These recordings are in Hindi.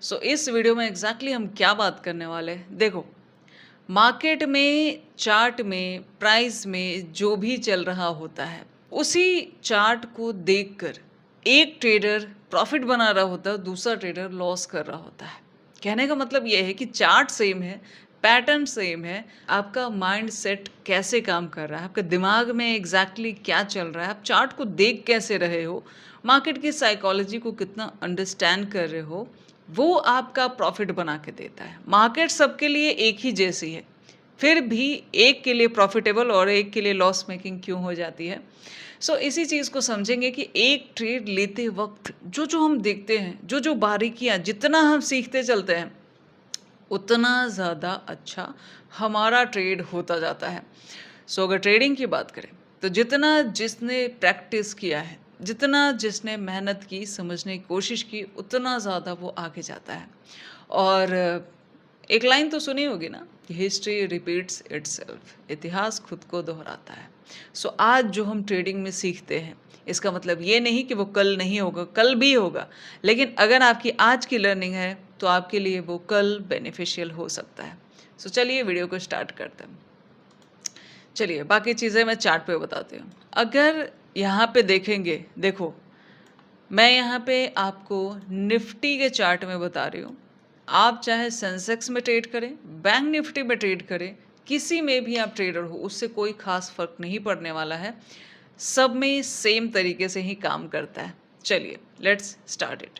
इस वीडियो में हम क्या बात करने वाले हैं, देखो। मार्केट में, चार्ट में, प्राइस में जो भी चल रहा होता है, उसी चार्ट को देखकर एक ट्रेडर प्रॉफिट बना रहा होता है, दूसरा ट्रेडर लॉस कर रहा होता है। कहने का मतलब ये है कि चार्ट सेम है, पैटर्न सेम है, आपका माइंड सेट कैसे काम कर रहा है, आपके दिमाग में क्या चल रहा है, आप चार्ट को देख कैसे रहे हो, मार्केट की साइकोलॉजी को कितना अंडरस्टैंड कर रहे हो, वो आपका प्रॉफिट बना के देता है। मार्केट सबके लिए एक ही जैसी है, फिर भी एक के लिए प्रॉफिटेबल और एक के लिए लॉस मेकिंग क्यों हो जाती है। इसी चीज़ को समझेंगे कि एक ट्रेड लेते वक्त जो जो हम देखते हैं, जो जो बारीकियां, जितना हम सीखते चलते हैं, उतना ज़्यादा अच्छा हमारा ट्रेड होता जाता है। अगर ट्रेडिंग की बात करें, तो जितना जिसने प्रैक्टिस किया है, जितना जिसने मेहनत की, समझने की कोशिश की, उतना ज़्यादा वो आगे जाता है। और एक लाइन तो सुनी होगी ना, हिस्ट्री रिपीट्स इटसेल्फ, इतिहास खुद को दोहराता है। आज जो हम ट्रेडिंग में सीखते हैं, इसका मतलब ये नहीं कि वो कल नहीं होगा, कल भी होगा। लेकिन अगर आपकी आज की लर्निंग है, तो आपके लिए वो कल बेनिफिशियल हो सकता है। चलिए वीडियो को स्टार्ट करते हैं। चलिए बाकी चीज़ें मैं चार्ट पे बताती हूँ। अगर यहाँ पे देखेंगे, देखो, मैं यहाँ पे आपको निफ्टी के चार्ट में बता रही हूँ। आप चाहे सेंसेक्स में ट्रेड करें, बैंक निफ्टी में ट्रेड करें, किसी में भी आप ट्रेडर हो, उससे कोई खास फर्क नहीं पड़ने वाला है। सब में सेम तरीके से ही काम करता है। चलिए लेट्स स्टार्ट इट।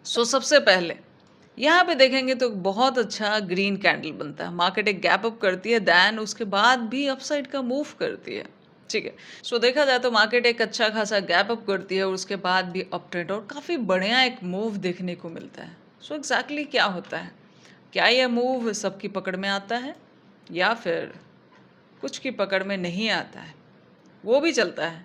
सबसे पहले यहाँ पे देखेंगे तो बहुत अच्छा ग्रीन कैंडल बनता है। मार्केट एक गैप अप करती है, दैन उसके बाद भी अपसाइड का मूव करती है। ठीक है, देखा जाए तो मार्केट एक अच्छा खासा गैप अप करती है और उसके बाद भी अप ट्रेंड और काफ़ी बढ़िया एक मूव देखने को मिलता है। एग्जैक्टली क्या होता है? क्या यह मूव सबकी पकड़ में आता है या फिर कुछ की पकड़ में नहीं आता है? वो भी चलता है,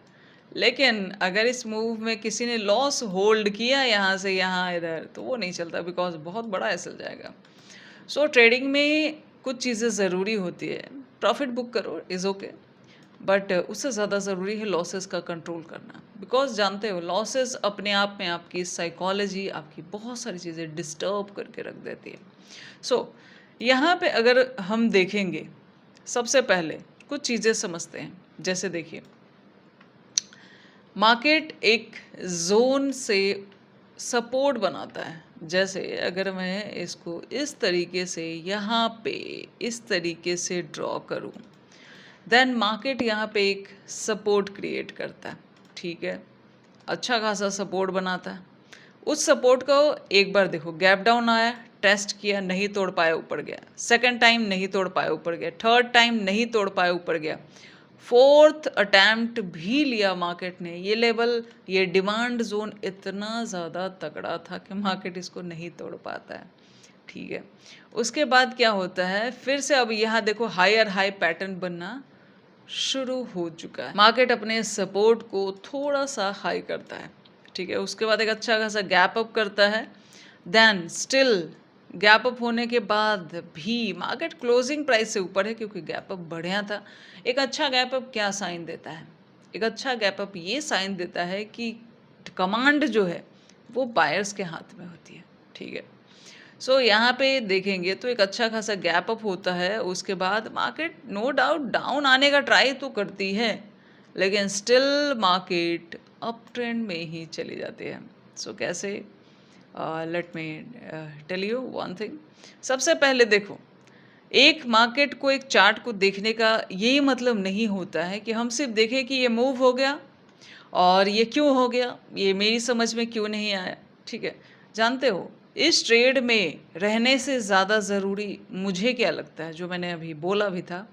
लेकिन अगर इस मूव में किसी ने लॉस होल्ड किया यहाँ से यहाँ इधर, तो वो नहीं चलता, बिकॉज बहुत बड़ा एसल जाएगा। ट्रेडिंग में कुछ चीज़ें ज़रूरी होती है। प्रॉफिट बुक करो इज़ ओके, बट उससे ज़्यादा ज़रूरी है लॉसेस का कंट्रोल करना। बिकॉज जानते हो, लॉसेस अपने आप में आपकी साइकोलॉजी, आपकी बहुत सारी चीज़ें डिस्टर्ब करके रख देती है। यहाँ पे अगर हम देखेंगे, सबसे पहले कुछ चीज़ें समझते हैं। जैसे देखिए, मार्केट एक जोन से सपोर्ट बनाता है। जैसे अगर मैं इसको इस तरीके से यहाँ पे इस तरीके से ड्रॉ करूँ, देन मार्केट यहाँ पे एक सपोर्ट क्रिएट करता है। ठीक है, अच्छा खासा सपोर्ट बनाता है। उस सपोर्ट को एक बार देखो, गैप डाउन आया, टेस्ट किया, नहीं तोड़ पाया, ऊपर गया। सेकंड टाइम नहीं तोड़ पाया, ऊपर गया। थर्ड टाइम नहीं तोड़ पाया, ऊपर गया। फोर्थ अटैम्प्ट भी लिया मार्केट ने। ये लेवल, ये डिमांड जोन इतना ज़्यादा तगड़ा था कि मार्केट इसको नहीं तोड़ पाता है। ठीक है, उसके बाद क्या होता है, फिर से अब यहाँ देखो हायर हाई पैटर्न बनना शुरू हो चुका है। मार्केट अपने सपोर्ट को थोड़ा सा हाई करता है। ठीक है, उसके बाद एक अच्छा खासा गैप अप करता है। देन स्टिल गैप अप होने के बाद भी मार्केट क्लोजिंग प्राइस से ऊपर है, क्योंकि गैप अप बढ़िया था। एक अच्छा गैप अप क्या साइन देता है? एक अच्छा गैप अप ये साइन देता है कि कमांड जो है वो बायर्स के हाथ में होती है। ठीक है, यहाँ पे देखेंगे तो एक अच्छा खासा गैप अप होता है। उसके बाद मार्केट नो डाउट डाउन आने का ट्राई तो करती है, लेकिन स्टिल मार्केट अप ट्रेंड में ही चली जाती है। कैसे? Let me tell you one thing. सबसे पहले देखो, एक मार्केट को, एक चार्ट को देखने का यही मतलब नहीं होता है कि हम सिर्फ देखें कि ये मूव हो गया और ये क्यों हो गया, ये मेरी समझ में क्यों नहीं आया। ठीक है, जानते हो, इस ट्रेड में रहने से ज़्यादा ज़रूरी मुझे क्या लगता है, जो मैंने अभी बोला भी था,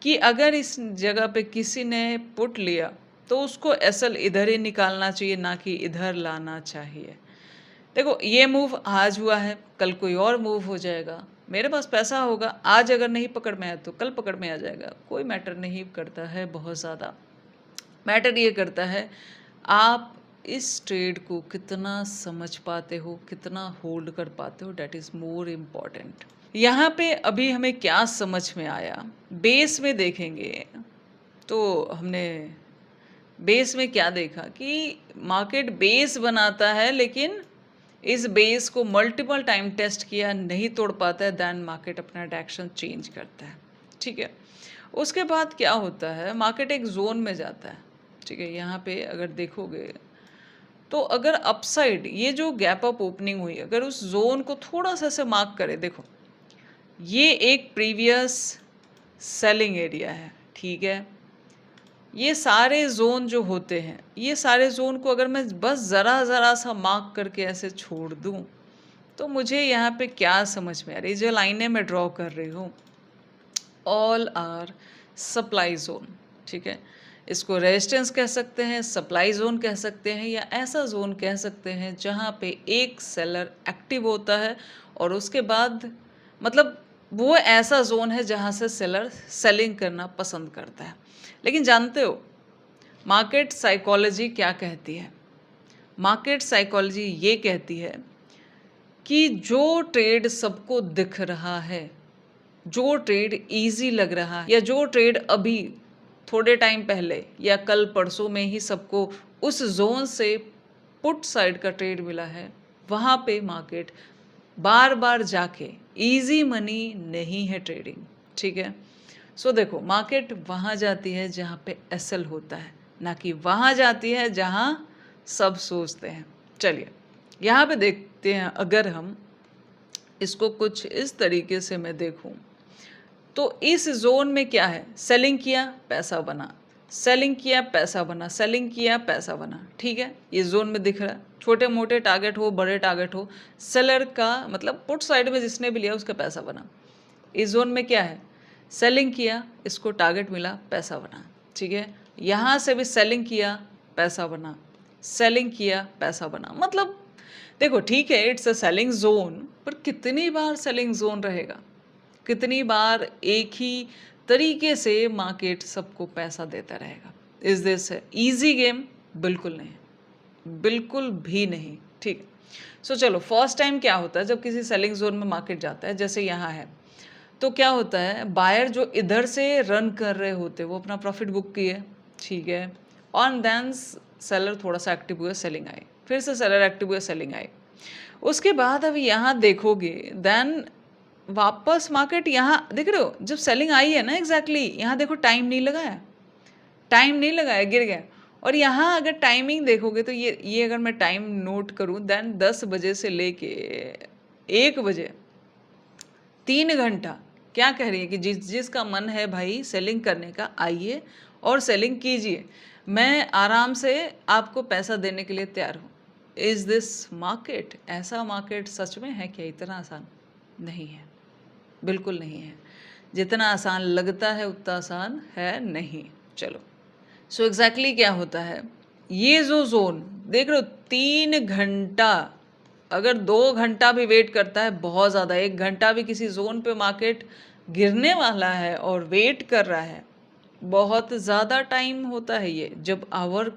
कि अगर इस जगह पे किसी ने पुट लिया तो उसको एसल इधर ही निकालना चाहिए, ना कि इधर लाना चाहिए। देखो, ये मूव आज हुआ है, कल कोई और मूव हो जाएगा। मेरे पास पैसा होगा, आज अगर नहीं पकड़ में आया तो कल पकड़ में आ जाएगा। कोई मैटर नहीं करता है बहुत ज़्यादा। मैटर ये करता है आप इस ट्रेड को कितना समझ पाते हो, कितना होल्ड कर पाते हो, डेट इज़ मोर इम्पॉर्टेंट। यहाँ पे अभी हमें क्या समझ में आया, बेस में देखेंगे तो हमने बेस में क्या देखा कि मार्केट बेस बनाता है, लेकिन इस बेस को मल्टीपल टाइम टेस्ट किया, नहीं तोड़ पाता है, देन मार्केट अपना डायरेक्शन चेंज करता है। ठीक है, उसके बाद क्या होता है, मार्केट एक जोन में जाता है। ठीक है, यहाँ पे अगर देखोगे तो अगर अपसाइड ये जो गैप अप ओपनिंग हुई, अगर उस जोन को थोड़ा सा से मार्क करे, देखो ये एक प्रीवियस सेलिंग एरिया है। ठीक है, ये सारे जोन जो होते हैं, ये सारे जोन को अगर मैं बस ज़रा ज़रा सा मार्क करके ऐसे छोड़ दूं, तो मुझे यहाँ पे क्या समझ में आ रही है, जो लाइनें मैं ड्रॉ कर रही हूँ, ऑल आर सप्लाई जोन। ठीक है, इसको रेजिस्टेंस कह सकते हैं, सप्लाई जोन कह सकते हैं, या ऐसा जोन कह सकते हैं जहाँ पे एक सेलर एक्टिव होता है और उसके बाद मतलब वो ऐसा जोन है जहाँ से सेलर सेलिंग करना पसंद करता है। लेकिन जानते हो मार्केट साइकोलॉजी क्या कहती है? मार्केट साइकोलॉजी ये कहती है कि जो ट्रेड सबको दिख रहा है, जो ट्रेड इजी लग रहा है, या जो ट्रेड अभी थोड़े टाइम पहले या कल परसों में ही सबको उस जोन से पुट साइड का ट्रेड मिला है, वहाँ पे मार्केट बार बार जाके, इजी मनी नहीं है ट्रेडिंग। ठीक है, सो देखो मार्केट वहाँ जाती है जहाँ पे एसएल होता है, ना कि वहाँ जाती है जहाँ सब सोचते हैं। चलिए यहाँ पे देखते हैं, अगर हम इसको कुछ इस तरीके से मैं देखूं तो इस जोन में क्या है, सेलिंग किया पैसा बना, सेलिंग किया पैसा बना, सेलिंग किया पैसा बना। ठीक है, ये जोन में दिख रहा है, छोटे मोटे टारगेट हो बड़े टारगेट हो, सेलर का मतलब पुट साइड में जिसने भी लिया उसका पैसा बना। इस जोन में क्या है, सेलिंग किया, इसको टारगेट मिला, पैसा बना। ठीक है, यहाँ से भी सेलिंग किया, पैसा बना, सेलिंग किया, पैसा बना। मतलब देखो ठीक है, इट्स अ सेलिंग जोन, पर कितनी बार सेलिंग जोन रहेगा, कितनी बार एक ही तरीके से मार्केट सबको पैसा देता रहेगा? Is this easy game? बिल्कुल नहीं, बिल्कुल भी नहीं। ठीक है, सो चलो फर्स्ट टाइम क्या होता है जब किसी सेलिंग जोन में मार्केट जाता है, जैसे यहाँ है, तो क्या होता है, बायर जो इधर से रन कर रहे होते वो अपना प्रॉफिट बुक किए। ठीक है, ऑन देन सेलर थोड़ा सा एक्टिव हुए, सेलिंग आई, फिर से सेलर एक्टिव हुए, सेलिंग आई। उसके बाद अभी यहाँ देखोगे, देन वापस मार्केट यहाँ देख रहे हो, जब सेलिंग आई है ना, एग्जैक्टली यहाँ देखो टाइम नहीं लगाया, टाइम नहीं लगाया, गिर गया। और यहाँ अगर टाइमिंग देखोगे तो ये अगर मैं टाइम नोट करूँ, देन 10 बजे से लेके 1 बजे 3 घंटा क्या कह रही है कि जिसका मन है भाई सेलिंग करने का, आइए और सेलिंग कीजिए, मैं आराम से आपको पैसा देने के लिए तैयार हूँ। Is this market? ऐसा मार्केट सच में है क्या? इतना आसान नहीं है, बिल्कुल नहीं है। जितना आसान लगता है उतना आसान है नहीं। चलो, सो एग्जैक्टली क्या होता है, ये जो जोन देख रहे हो 3 घंटा, अगर 2 घंटा भी वेट करता है बहुत ज़्यादा, 1 घंटा भी किसी जोन पे मार्केट गिरने वाला है और वेट कर रहा है, बहुत ज़्यादा टाइम होता है ये, जब आवर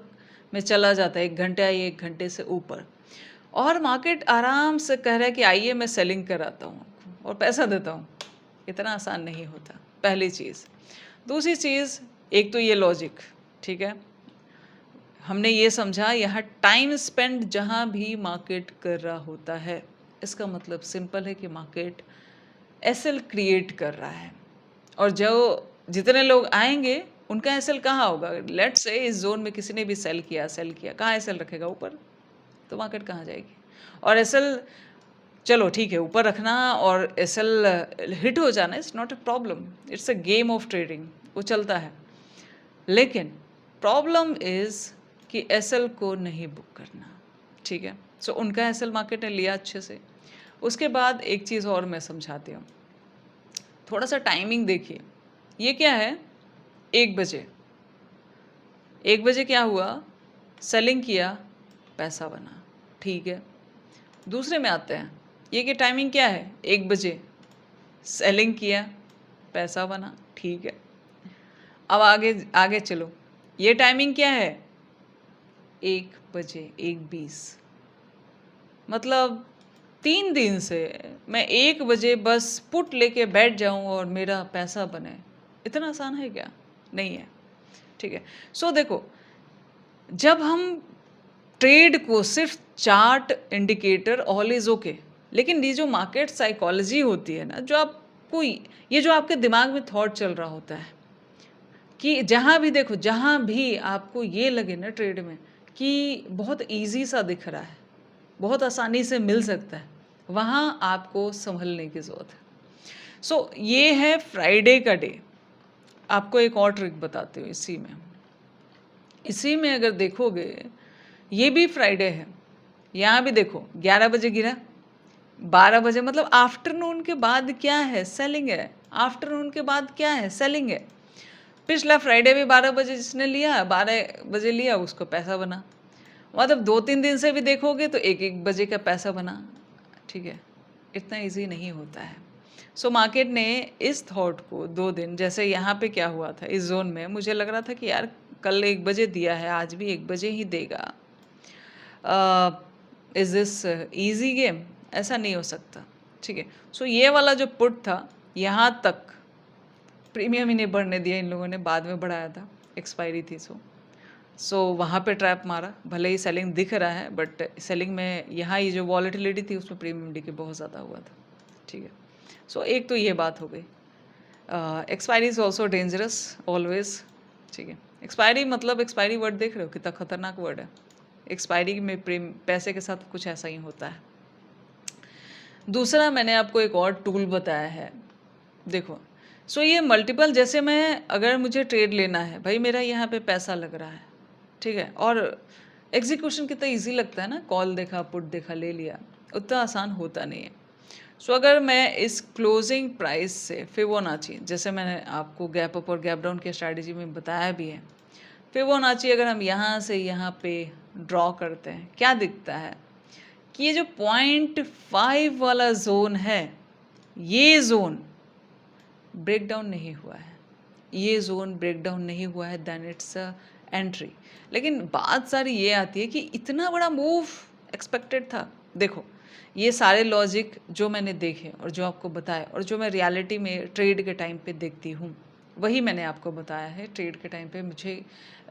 में चला जाता है 1 घंटे या 1 घंटे से ऊपर, और मार्केट आराम से कह रहा है कि आइए मैं सेलिंग कराता हूँ और पैसा देता हूँ। इतना आसान नहीं होता, पहली चीज़। दूसरी चीज़, एक तो ये लॉजिक, ठीक है, हमने ये समझा यहाँ टाइम स्पेंड जहाँ भी मार्केट कर रहा होता है, इसका मतलब सिंपल है कि मार्केट एसएल क्रिएट कर रहा है, और जो जितने लोग आएंगे उनका एसएल कहाँ होगा? लेट्स से इस जोन में किसी ने भी सेल किया, कहाँ एसएल रखेगा? ऊपर। तो मार्केट कहाँ जाएगी? और एसएल चलो ठीक है, ऊपर रखना और एसएल हिट हो जाना it's not a problem, it's a game of trading, वो चलता है। लेकिन प्रॉब्लम इज़ कि एसएल को नहीं बुक करना। ठीक है, सो उनका एसएल मार्केट ने लिया अच्छे से। उसके बाद एक चीज़ और मैं समझाती हूँ, थोड़ा सा टाइमिंग देखिए। ये क्या है, 1 बजे, 1 बजे क्या हुआ, सेलिंग किया, पैसा बना। ठीक है, दूसरे में आते हैं, ये कि टाइमिंग क्या है, 1 बजे सेलिंग किया, पैसा बना। ठीक है, अब आगे आगे चलो, ये टाइमिंग क्या है, 1 बजे 1:20, मतलब 3 दिन से मैं 1 बजे बस पुट लेके बैठ जाऊं और मेरा पैसा बने, इतना आसान है क्या? नहीं है। ठीक है, सो देखो, जब हम ट्रेड को सिर्फ chart indicator all is okay, लेकिन ये जो मार्केट साइकोलॉजी होती है ना, जो आपको ये जो आपके दिमाग में थॉट चल रहा होता है कि जहाँ भी देखो, जहाँ भी आपको ये लगे ना ट्रेड में कि बहुत इजी सा दिख रहा है, बहुत आसानी से मिल सकता है, वहाँ आपको संभलने की ज़रूरत है। सो ये है फ्राइडे का डे। आपको एक और ट्रिक बताती हूँ इसी में अगर देखोगे, ये भी फ्राइडे है। यहाँ भी देखो 11 बजे गिरा, 12 बजे, मतलब आफ्टरनून के बाद क्या है, सेलिंग है। आफ्टरनून के बाद क्या है, सेलिंग है। पिछला फ्राइडे भी 12 बजे जिसने लिया, 12 बजे लिया, उसको पैसा बना। मतलब 2-3 दिन से भी देखोगे तो 1-1 बजे का पैसा बना। ठीक है, इतना इजी नहीं होता है। सो मार्केट ने इस थॉट को 2 दिन, जैसे यहाँ पे क्या हुआ था इस जोन में, मुझे लग रहा था कि यार कल 1 बजे दिया है, आज भी 1 बजे ही देगा। Is this easy game? ऐसा नहीं हो सकता। ठीक है, सो ये वाला जो पुट था, यहाँ तक प्रीमियम ही नहीं बढ़ने दिया इन लोगों ने, बाद में बढ़ाया था, एक्सपायरी थी। सो वहाँ पे ट्रैप मारा। भले ही सेलिंग दिख रहा है, बट सेलिंग में यहाँ ये जो वॉलेटिलिटी थी उसमें प्रीमियम डी के बहुत ज़्यादा हुआ था। ठीक है, सो एक तो ये बात हो गई। Expiry is also dangerous always. ठीक है, एक्सपायरी मतलब एक्सपायरी वर्ड देख रहे हो कितना खतरनाक वर्ड है। एक्सपायरी में पैसे के साथ कुछ ऐसा ही होता है। दूसरा मैंने आपको एक और टूल बताया है, देखो। सो ये मल्टीपल, जैसे मैं अगर मुझे ट्रेड लेना है, भाई मेरा यहाँ पे पैसा लग रहा है, ठीक है, और एग्जीक्यूशन कितना इजी लगता है ना, कॉल देखा, पुट देखा, ले लिया, उतना आसान होता नहीं है। सो अगर मैं इस क्लोजिंग प्राइस से फिबोनाची, जैसे मैंने आपको गैप अप और गैप डाउन की स्ट्रैटेजी में बताया भी है, फिबोनाची अगर हम यहाँ से यहाँ पे ड्रॉ करते हैं, क्या दिखता है कि ये जो 0.5 वाला जोन है, ये जोन ब्रेक डाउन नहीं हुआ है, ये जोन ब्रेक डाउन नहीं हुआ है, देन इट्स एंट्री। लेकिन बात सारी ये आती है कि इतना बड़ा मूव एक्सपेक्टेड था। देखो, ये सारे लॉजिक जो मैंने देखे और जो आपको बताया और जो मैं रियलिटी में ट्रेड के टाइम पे देखती हूँ, वही मैंने आपको बताया है। ट्रेड के टाइम पे मुझे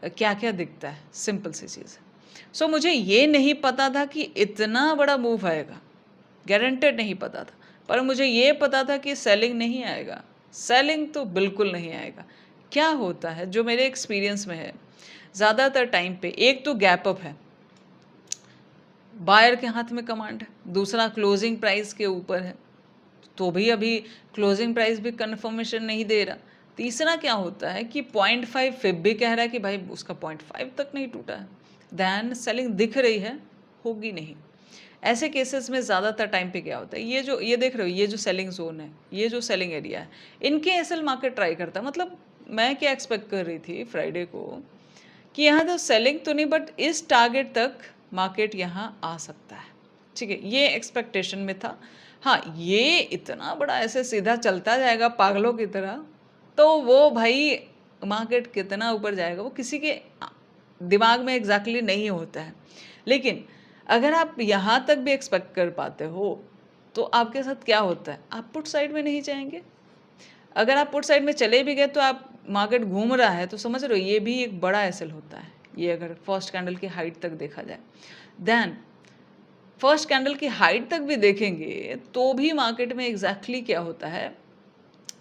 क्या क्या दिखता है, सिंपल सी चीज़। सो मुझे ये नहीं पता था कि इतना बड़ा मूव आएगा, गारंटेड नहीं पता था, पर मुझे ये पता था कि सेलिंग नहीं आएगा। सेलिंग तो बिल्कुल नहीं आएगा। क्या होता है जो मेरे एक्सपीरियंस में है, ज़्यादातर टाइम पे एक तो गैप अप है, बायर के हाथ में कमांड है, दूसरा क्लोजिंग प्राइस के ऊपर है, तो भी अभी क्लोजिंग प्राइस भी कंफर्मेशन नहीं दे रहा। तीसरा क्या होता है कि 0.5 फिब भी कह रहा है कि भाई उसका 0.5 तक नहीं टूटा है, दैन सेलिंग दिख रही है, होगी नहीं। ऐसे केसेस में ज़्यादातर टाइम पे क्या होता है, ये देख रहे हो, ये जो सेलिंग जोन है, ये जो सेलिंग एरिया है, इनके एसएल मार्केट ट्राई करता है। मतलब मैं क्या एक्सपेक्ट कर रही थी फ्राइडे को कि यहाँ तो सेलिंग तो नहीं, बट इस टारगेट तक मार्केट यहाँ आ सकता है। ठीक है, ये एक्सपेक्टेशन में था। हाँ, ये इतना बड़ा ऐसे सीधा चलता जाएगा पागलों की तरह, तो वो भाई मार्केट कितना ऊपर जाएगा वो किसी के दिमाग में एग्जैक्टली नहीं होता है। लेकिन अगर आप यहाँ तक भी एक्सपेक्ट कर पाते हो, तो आपके साथ क्या होता है, आप पुट साइड में नहीं जाएंगे। अगर आप पुट साइड में चले भी गए तो आप, मार्केट घूम रहा है तो समझ रहे हो, ये भी एक बड़ा एसएल होता है। ये अगर फर्स्ट कैंडल की हाइट तक देखा जाए, देन फर्स्ट कैंडल की हाइट तक भी देखेंगे तो भी मार्केट में एग्जैक्टली क्या होता है,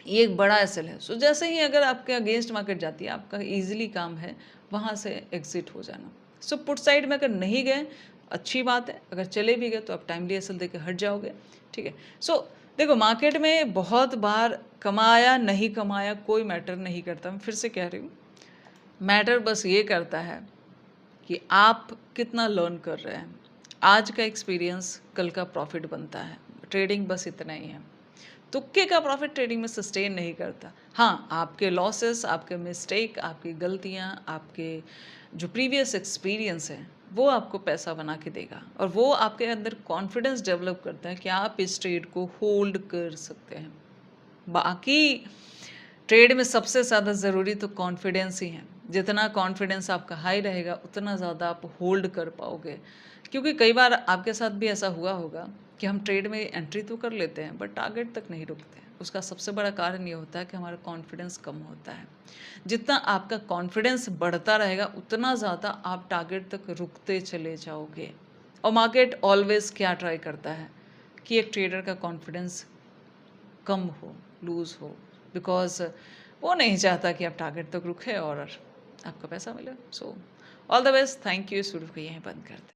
ये एक बड़ा एसएल है। सो जैसे ही अगर आपके अगेंस्ट मार्केट जाती है, आपका ईजिली काम है वहाँ से एग्जिट हो जाना। सो पुट साइड में अगर नहीं गए अच्छी बात है, अगर चले भी गए तो आप टाइमली एसएल देके हट जाओगे। ठीक है, सो देखो, मार्केट में बहुत बार कमाया नहीं कमाया कोई मैटर नहीं करता। मैं फिर से कह रही हूँ, मैटर बस ये करता है कि आप कितना लर्न कर रहे हैं। आज का एक्सपीरियंस कल का प्रॉफिट बनता है। ट्रेडिंग बस इतना ही है। तुक्के का प्रॉफिट ट्रेडिंग में सस्टेन नहीं करता। हाँ, आपके लॉसेस, आपके मिस्टेक, आपकी गलतियाँ, आपके जो प्रीवियस एक्सपीरियंस है, वो आपको पैसा बना के देगा, और वो आपके अंदर कॉन्फिडेंस डेवलप करता है कि आप इस ट्रेड को होल्ड कर सकते हैं। बाकी ट्रेड में सबसे ज़्यादा ज़रूरी तो कॉन्फिडेंस ही है। जितना कॉन्फिडेंस आपका हाई रहेगा, उतना ज़्यादा आप होल्ड कर पाओगे। क्योंकि कई बार आपके साथ भी ऐसा हुआ होगा कि हम ट्रेड में एंट्री तो कर लेते हैं, बट टारगेट तक नहीं रुकते। उसका सबसे बड़ा कारण ये होता है कि हमारा कॉन्फिडेंस कम होता है। जितना आपका कॉन्फिडेंस बढ़ता रहेगा, उतना ज़्यादा आप टारगेट तक रुकते चले जाओगे। और मार्केट ऑलवेज़ क्या ट्राई करता है कि एक ट्रेडर का कॉन्फिडेंस कम हो, लूज़ हो, बिकॉज़ वो नहीं चाहता कि आप टारगेट तक रुकें और आपका पैसा मिले। So all the best, thank you. इस वीडियो को यहीं बंद करते हैं।